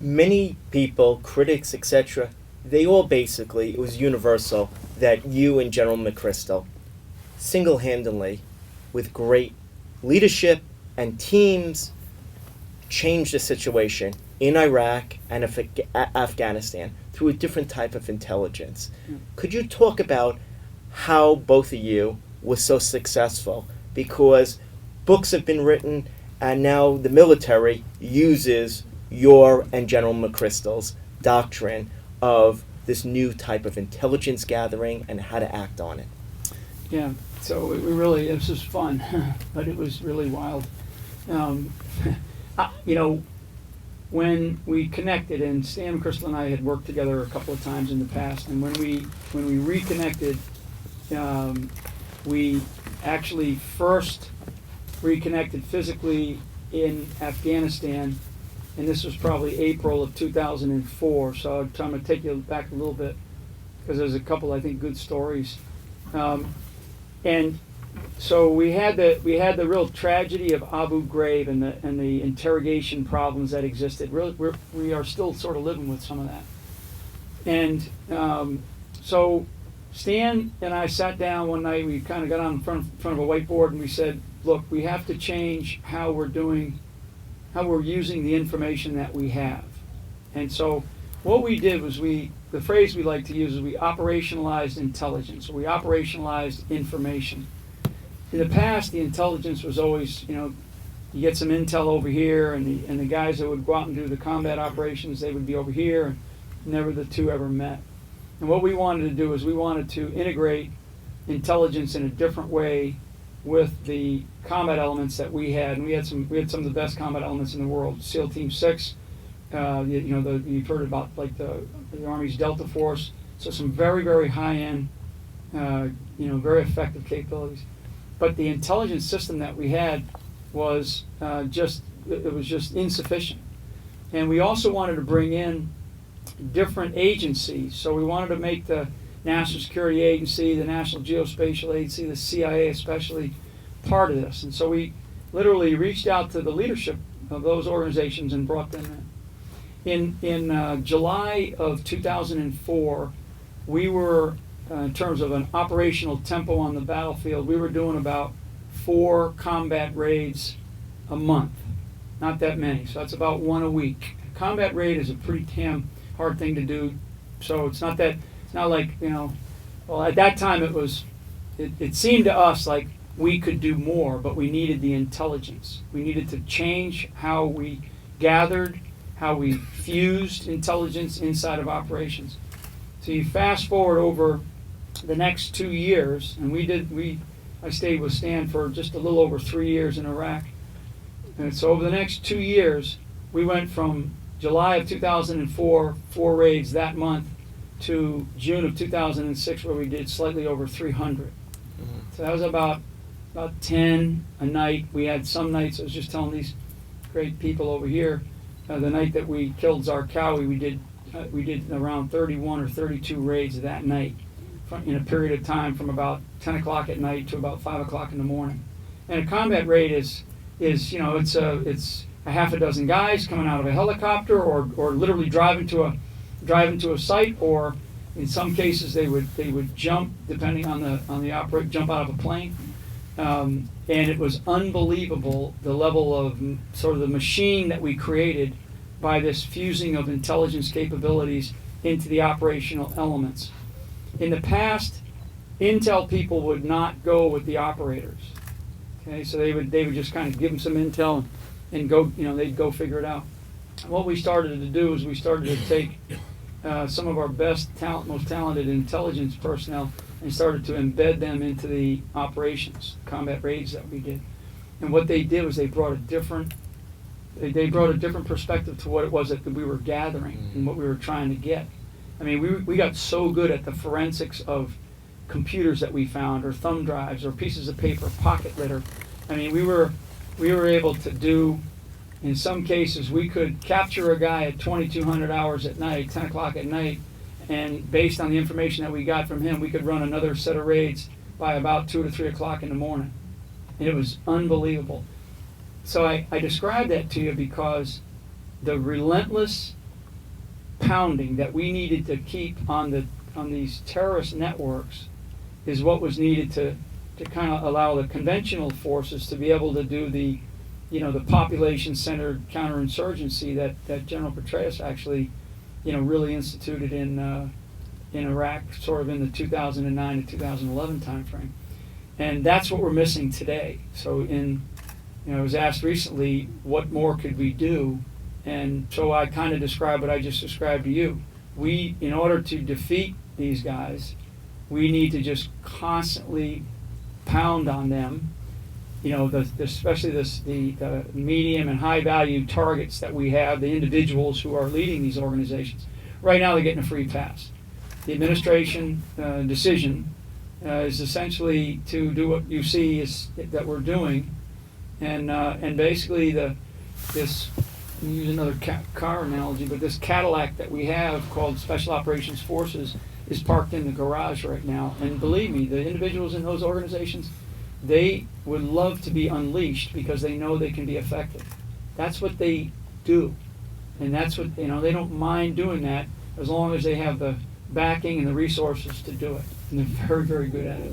many people, critics, etc., they all basically, it was universal that you and General McChrystal single-handedly, with great leadership and teams, changed the situation in Iraq and Afghanistan through a different type of intelligence. Could you talk about how both of you were so successful? Because books have been written, and now the military uses your and General McChrystal's doctrine of this new type of intelligence gathering and how to act on it. Yeah, so this was fun, but it was really wild. When we connected, and Stan McChrystal and I had worked together a couple of times in the past, and when we reconnected, we actually first reconnected physically in Afghanistan, and this was probably April of 2004. So I'm trying to take you back a little bit because there's a couple, I think, good stories. And so we had the real tragedy of Abu Ghraib and the interrogation problems that existed. We are still sort of living with some of that. And so Stan and I sat down one night. We kind of got on in front of a whiteboard, and we said, "Look, we have to change how we're using the information that we have." And so what we did was the phrase we like to use is we operationalized intelligence. We operationalized information. In the past, the intelligence was always, you get some intel over here, and the guys that would go out and do the combat operations, they would be over here, and never the two ever met. And what we wanted to do is we wanted to integrate intelligence in a different way with the combat elements that we had, and we had some of the best combat elements in the world. SEAL Team 6, you've heard about like the Army's Delta Force, so some very, very high-end, very effective capabilities. But the intelligence system that we had was just insufficient. And we also wanted to bring in different agencies. So we wanted to make the National Security Agency, the National Geospatial Agency, the CIA especially, part of this. And so we literally reached out to the leadership of those organizations and brought them in. In July of 2004, we were, in terms of an operational tempo on the battlefield, we were doing about 4 combat raids a month. Not that many, so that's about 1 a week. Combat raid is a pretty damn hard thing to do, so it's not like, well, at that time it seemed to us like we could do more, but we needed the intelligence. We needed to change how we gathered, how we fused intelligence inside of operations. So you fast forward over the next 2 years, and I stayed with Stan for just a little over 3 years in Iraq. And so over the next 2 years, we went from July of 2004, 4 raids that month, to June of 2006, where we did slightly over 300. Mm-hmm. So that was about 10 a night. We had some nights, I was just telling these great people over here, the night that we killed Zarqawi, we did around 31 or 32 raids that night in a period of time from about 10 o'clock at night to about 5 o'clock in the morning. And a combat raid is it's a half a dozen guys coming out of a helicopter or literally driving to a site, or in some cases they would jump, depending on the operator, jump out of a plane. And it was unbelievable the level of sort of the machine that we created by this fusing of intelligence capabilities into the operational elements. In the past, intel people would not go with the operators. Okay, so they would just kind of give them some intel and go, they'd go figure it out. What we started to do is we started to take some of our most talented intelligence personnel and started to embed them into the operations, combat raids that we did. And what they did was they brought a different perspective to what it was that we were gathering and what we were trying to get. I mean, we got so good at the forensics of computers that we found, or thumb drives, or pieces of paper, pocket litter. I mean, we were able to do, in some cases, we could capture a guy at 2,200 hours at night, 10 o'clock at night, and based on the information that we got from him, we could run another set of raids by about 2 to 3 o'clock in the morning. And it was unbelievable. So I described that to you because the relentless pounding that we needed to keep on these terrorist networks is what was needed to kind of allow the conventional forces to be able to do the population-centered counterinsurgency that General Petraeus actually, really instituted in Iraq, sort of in the 2009 to 2011 timeframe. And that's what we're missing today. So I was asked recently, what more could we do? And so I kind of described what I just described to you. We, in order to defeat these guys, we need to just constantly pound on them. Especially the medium and high value targets that we have, the individuals who are leading these organizations. Right now they're getting a free pass. The administration decision is essentially to do what you see that we're doing, and basically this, let me use another car analogy, but this Cadillac that we have called Special Operations Forces is parked in the garage right now. And believe me, the individuals in those organizations, they would love to be unleashed because they know they can be effective. That's what they do. And that's what, they don't mind doing that as long as they have the backing and the resources to do it. And they're very, very good at it.